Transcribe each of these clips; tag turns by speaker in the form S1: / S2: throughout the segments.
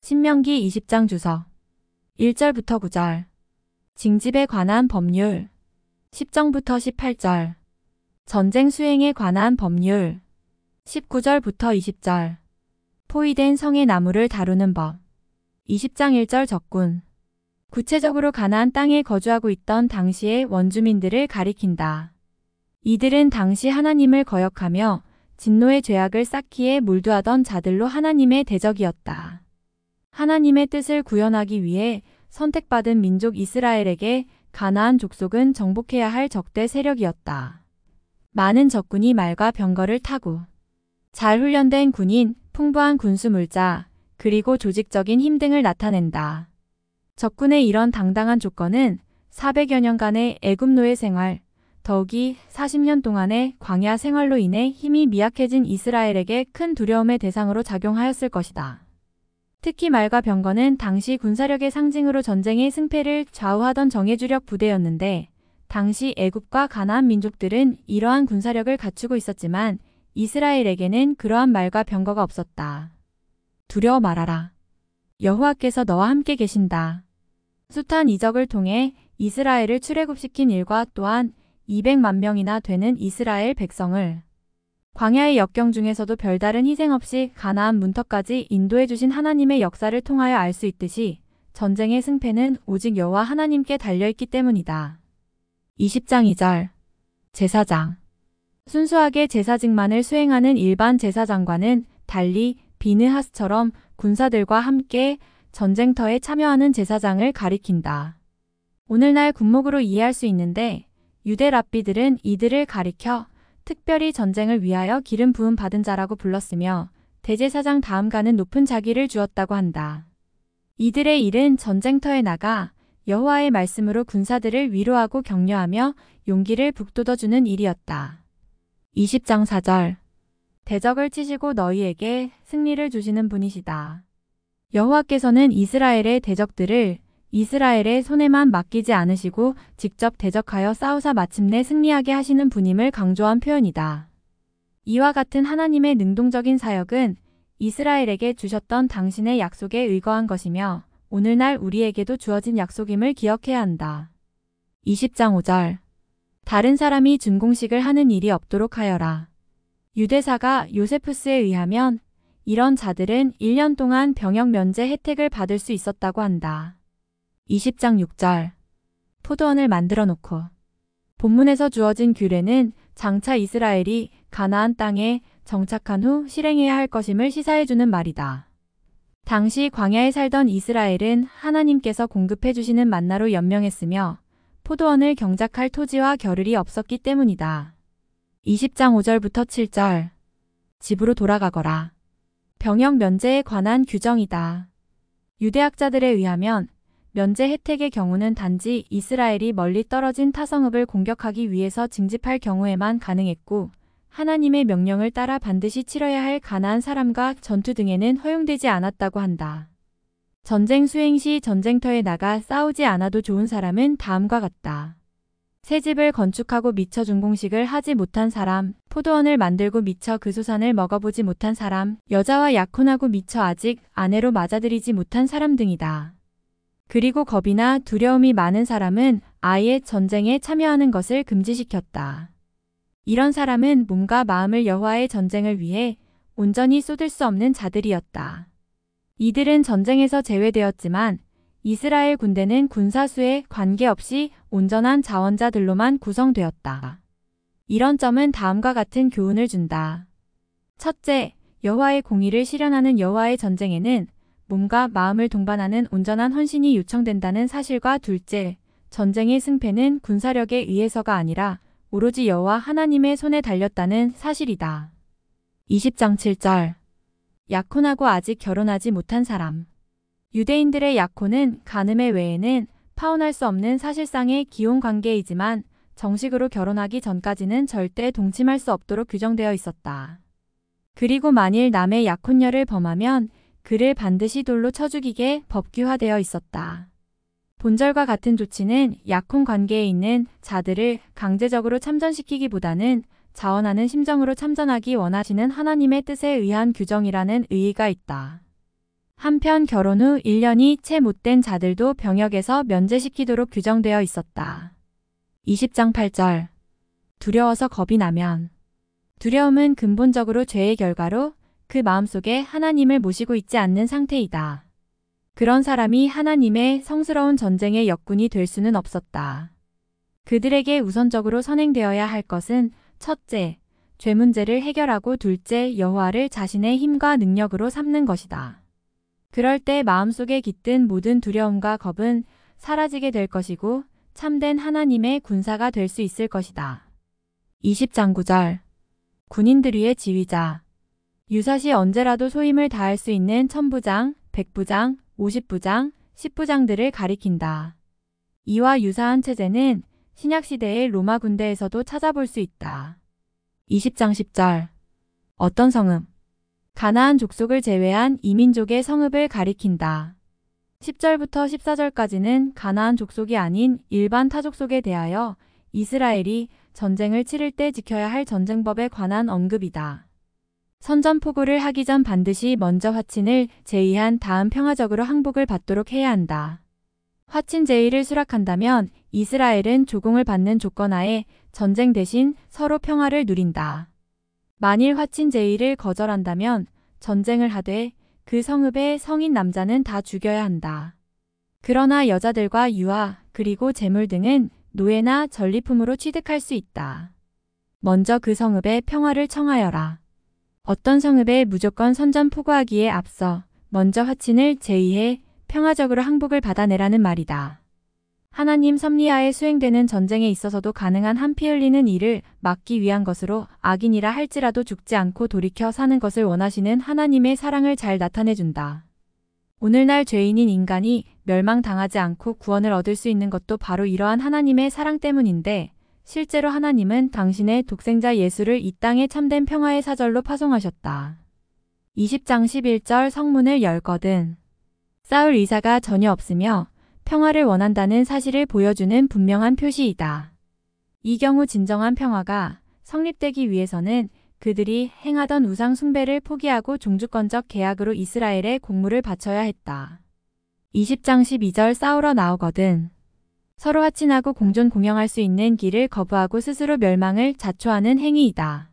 S1: 신명기 20장 주석 1절부터 9절 징집에 관한 법률 10절부터 18절 전쟁 수행에 관한 법률 19절부터 20절 포위된 성의 나무를 다루는 법 20장 1절 적군 구체적으로 가나안 땅에 거주하고 있던 당시의 원주민들을 가리킨다. 이들은 당시 하나님을 거역하며 진노의 죄악을 쌓기에 몰두하던 자들로 하나님의 대적이었다. 하나님의 뜻을 구현하기 위해 선택받은 민족 이스라엘에게 가나안 족속은 정복해야 할 적대 세력이었다. 많은 적군이 말과 병거를 타고 잘 훈련된 군인, 풍부한 군수 물자, 그리고 조직적인 힘 등을 나타낸다. 적군의 이런 당당한 조건은 400여 년간의 애굽 노예 생활, 더욱이 40년 동안의 광야 생활로 인해 힘이 미약해진 이스라엘에게 큰 두려움의 대상으로 작용하였을 것이다. 특히 말과 병거는 당시 군사력의 상징으로 전쟁의 승패를 좌우하던 정예주력 부대였는데 당시 애굽과 가나안 민족들은 이러한 군사력을 갖추고 있었지만 이스라엘에게는 그러한 말과 병거가 없었다. 두려워 말아라. 여호와께서 너와 함께 계신다. 숱한 이적을 통해 이스라엘을 출애굽시킨 일과 또한 200만 명이나 되는 이스라엘 백성을 광야의 역경 중에서도 별다른 희생 없이 가나안 문턱까지 인도해 주신 하나님의 역사를 통하여 알 수 있듯이 전쟁의 승패는 오직 여호와 하나님께 달려있기 때문이다. 20장 2절 제사장 순수하게 제사직만을 수행하는 일반 제사장과는 달리 비느하스처럼 군사들과 함께 전쟁터에 참여하는 제사장을 가리킨다. 오늘날 군목으로 이해할 수 있는데 유대 랍비들은 이들을 가리켜 특별히 전쟁을 위하여 기름 부음 받은 자라고 불렀으며 대제사장 다음가는 높은 자기를 주었다고 한다. 이들의 일은 전쟁터에 나가 여호와의 말씀으로 군사들을 위로하고 격려하며 용기를 북돋워주는 일이었다. 20장 4절 대적을 치시고 너희에게 승리를 주시는 분이시다. 여호와께서는 이스라엘의 대적들을 이스라엘의 손에만 맡기지 않으시고 직접 대적하여 싸우사 마침내 승리하게 하시는 분임을 강조한 표현이다. 이와 같은 하나님의 능동적인 사역은 이스라엘에게 주셨던 당신의 약속에 의거한 것이며 오늘날 우리에게도 주어진 약속임을 기억해야 한다. 20장 5절 다른 사람이 준공식을 하는 일이 없도록 하여라. 유대사가 요세푸스에 의하면 이런 자들은 1년 동안 병역 면제 혜택을 받을 수 있었다고 한다. 20장 6절 포도원을 만들어 놓고 본문에서 주어진 규례는 장차 이스라엘이 가나안 땅에 정착한 후 실행해야 할 것임을 시사해주는 말이다. 당시 광야에 살던 이스라엘은 하나님께서 공급해 주시는 만나로 연명했으며 포도원을 경작할 토지와 겨를이 없었기 때문이다. 20장 5절부터 7절 집으로 돌아가거라. 병역 면제에 관한 규정이다. 유대학자들에 의하면 면제 혜택의 경우는 단지 이스라엘이 멀리 떨어진 타성읍을 공격하기 위해서 징집할 경우에만 가능했고 하나님의 명령을 따라 반드시 치러야 할 가나안 사람과 전투 등에는 허용되지 않았다고 한다. 전쟁 수행 시 전쟁터에 나가 싸우지 않아도 좋은 사람은 다음과 같다. 새 집을 건축하고 미처 준공식을 하지 못한 사람, 포도원을 만들고 미처 그 소산을 먹어보지 못한 사람, 여자와 약혼하고 미처 아직 아내로 맞아들이지 못한 사람 등이다. 그리고 겁이나 두려움이 많은 사람은 아예 전쟁에 참여하는 것을 금지시켰다. 이런 사람은 몸과 마음을 여호와의 전쟁을 위해 온전히 쏟을 수 없는 자들이었다. 이들은 전쟁에서 제외되었지만 이스라엘 군대는 군사수에 관계없이 온전한 자원자들로만 구성되었다. 이런 점은 다음과 같은 교훈을 준다. 첫째, 여호와의 공의를 실현하는 여호와의 전쟁에는 몸과 마음을 동반하는 온전한 헌신이 요청된다는 사실과 둘째, 전쟁의 승패는 군사력에 의해서가 아니라 오로지 여호와 하나님의 손에 달렸다는 사실이다. 20장 7절 약혼하고 아직 결혼하지 못한 사람 유대인들의 약혼은 간음의 외에는 파혼할 수 없는 사실상의 기혼 관계이지만 정식으로 결혼하기 전까지는 절대 동침할 수 없도록 규정되어 있었다. 그리고 만일 남의 약혼녀를 범하면 그를 반드시 돌로 쳐 죽이게 법규화되어 있었다. 본절과 같은 조치는 약혼 관계에 있는 자들을 강제적으로 참전시키기보다는 자원하는 심정으로 참전하기 원하시는 하나님의 뜻에 의한 규정이라는 의의가 있다. 한편 결혼 후 1년이 채 못 된 자들도 병역에서 면제시키도록 규정되어 있었다. 20장 8절. 두려워서 겁이 나면. 두려움은 근본적으로 죄의 결과로 그 마음속에 하나님을 모시고 있지 않는 상태이다. 그런 사람이 하나님의 성스러운 전쟁의 역군이 될 수는 없었다. 그들에게 우선적으로 선행되어야 할 것은 첫째, 죄 문제를 해결하고 둘째, 여호와를 자신의 힘과 능력으로 삼는 것이다. 그럴 때 마음속에 깃든 모든 두려움과 겁은 사라지게 될 것이고 참된 하나님의 군사가 될 수 있을 것이다. 20장 9절. 군인들 위의 지휘자. 유사시 언제라도 소임을 다할 수 있는 천부장, 백부장, 50부장, 10부장들을 가리킨다. 이와 유사한 체제는 신약시대의 로마 군대에서도 찾아볼 수 있다. 20장 10절. 어떤 성읍. 가나안 족속을 제외한 이민족의 성읍을 가리킨다. 10절부터 14절까지는 가나안 족속이 아닌 일반 타족속에 대하여 이스라엘이 전쟁을 치를 때 지켜야 할 전쟁법에 관한 언급이다. 선전포고를 하기 전 반드시 먼저 화친을 제의한 다음 평화적으로 항복을 받도록 해야 한다. 화친 제의를 수락한다면 이스라엘은 조공을 받는 조건하에 전쟁 대신 서로 평화를 누린다. 만일 화친 제의를 거절한다면 전쟁을 하되 그 성읍의 성인 남자는 다 죽여야 한다. 그러나 여자들과 유아 그리고 재물 등은 노예나 전리품으로 취득할 수 있다. 먼저 그 성읍의 평화를 청하여라. 어떤 성읍에 무조건 선전포고하기에 앞서 먼저 화친을 제의해 평화적으로 항복을 받아내라는 말이다. 하나님 섭리하에 수행되는 전쟁에 있어서도 가능한 한 피 흘리는 일을 막기 위한 것으로 악인이라 할지라도 죽지 않고 돌이켜 사는 것을 원하시는 하나님의 사랑을 잘 나타내준다. 오늘날 죄인인 인간이 멸망당하지 않고 구원을 얻을 수 있는 것도 바로 이러한 하나님의 사랑 때문인데 실제로 하나님은 당신의 독생자 예수를 이 땅의 참된 평화의 사절로 파송하셨다. 20장 11절. 성문을 열거든. 싸울 의사가 전혀 없으며 평화를 원한다는 사실을 보여주는 분명한 표시이다. 이 경우 진정한 평화가 성립되기 위해서는 그들이 행하던 우상 숭배를 포기하고 종주권적 계약으로 이스라엘에 공물을 바쳐야 했다. 20장 12절. 싸우러 나오거든. 서로 화친하고 공존 공영할 수 있는 길을 거부하고 스스로 멸망을 자초하는 행위이다.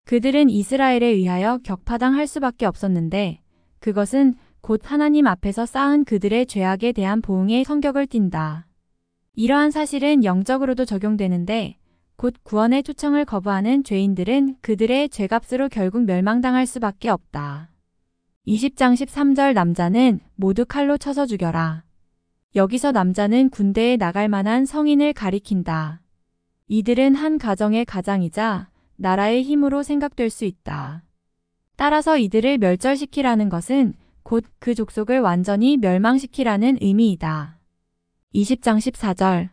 S1: 그들은 이스라엘에 의하여 격파당할 수밖에 없었는데 그것은 곧 하나님 앞에서 쌓은 그들의 죄악에 대한 보응의 성격을 띈다. 이러한 사실은 영적으로도 적용되는데 곧 구원의 초청을 거부하는 죄인들은 그들의 죄값으로 결국 멸망당할 수밖에 없다. 20장 13절. 남자는 모두 칼로 쳐서 죽여라. 여기서 남자는 군대에 나갈 만한 성인을 가리킨다. 이들은 한 가정의 가장이자 나라의 힘으로 생각될 수 있다. 따라서 이들을 멸절시키라는 것은 곧 그 족속을 완전히 멸망시키라는 의미이다. 20장 14절.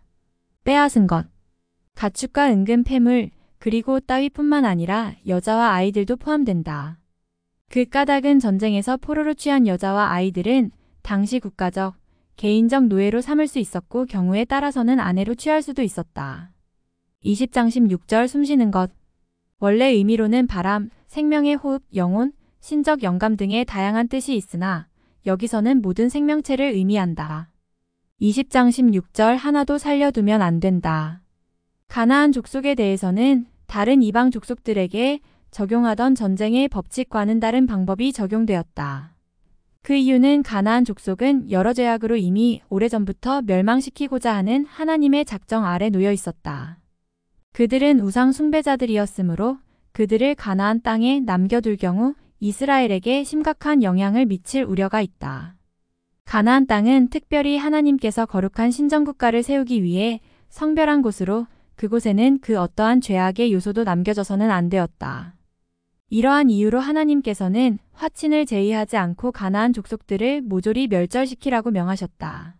S1: 빼앗은 것. 가축과 은금 패물 그리고 따위뿐만 아니라 여자와 아이들도 포함된다. 그 까닭은 전쟁에서 포로로 취한 여자와 아이들은 당시 국가적, 개인적 노예로 삼을 수 있었고 경우에 따라서는 아내로 취할 수도 있었다. 20장 16절. 숨쉬는 것. 원래 의미로는 바람, 생명의 호흡, 영혼, 신적 영감 등의 다양한 뜻이 있으나 여기서는 모든 생명체를 의미한다. 20장 16절. 하나도 살려두면 안 된다. 가나안 족속에 대해서는 다른 이방 족속들에게 적용하던 전쟁의 법칙과는 다른 방법이 적용되었다. 그 이유는 가나안 족속은 여러 죄악으로 이미 오래전부터 멸망시키고자 하는 하나님의 작정 아래 놓여 있었다. 그들은 우상 숭배자들이었으므로 그들을 가나안 땅에 남겨둘 경우 이스라엘에게 심각한 영향을 미칠 우려가 있다. 가나안 땅은 특별히 하나님께서 거룩한 신정국가를 세우기 위해 성별한 곳으로 그곳에는 그 어떠한 죄악의 요소도 남겨져서는 안 되었다. 이러한 이유로 하나님께서는 화친을 제의하지 않고 가나안 족속들을 모조리 멸절시키라고 명하셨다.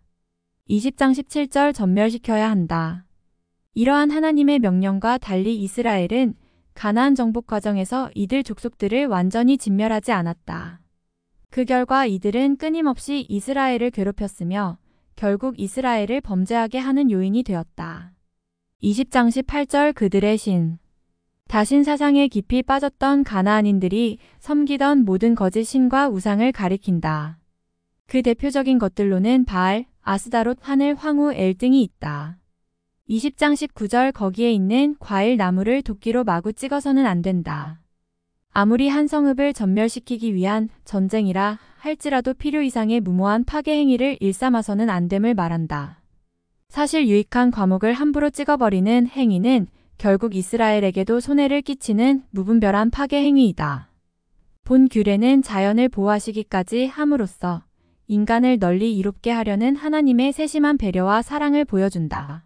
S1: 20장 17절. 전멸시켜야 한다. 이러한 하나님의 명령과 달리 이스라엘은 가나안 정복 과정에서 이들 족속들을 완전히 진멸하지 않았다. 그 결과 이들은 끊임없이 이스라엘을 괴롭혔으며 결국 이스라엘을 범죄하게 하는 요인이 되었다. 20장 18절. 그들의 신. 다신 사상에 깊이 빠졌던 가나안인들이 섬기던 모든 거짓 신과 우상을 가리킨다. 그 대표적인 것들로는 바알, 아스다롯, 하늘, 황후, 엘 등이 있다. 20장 19절 거기에 있는 과일 나무를 도끼로 마구 찍어서는 안 된다. 아무리 한 성읍을 전멸시키기 위한 전쟁이라 할지라도 필요 이상의 무모한 파괴 행위를 일삼아서는 안 됨을 말한다. 사실 유익한 과목을 함부로 찍어버리는 행위는 결국 이스라엘에게도 손해를 끼치는 무분별한 파괴 행위이다. 본 규례는 자연을 보호하시기까지 함으로써 인간을 널리 이롭게 하려는 하나님의 세심한 배려와 사랑을 보여준다.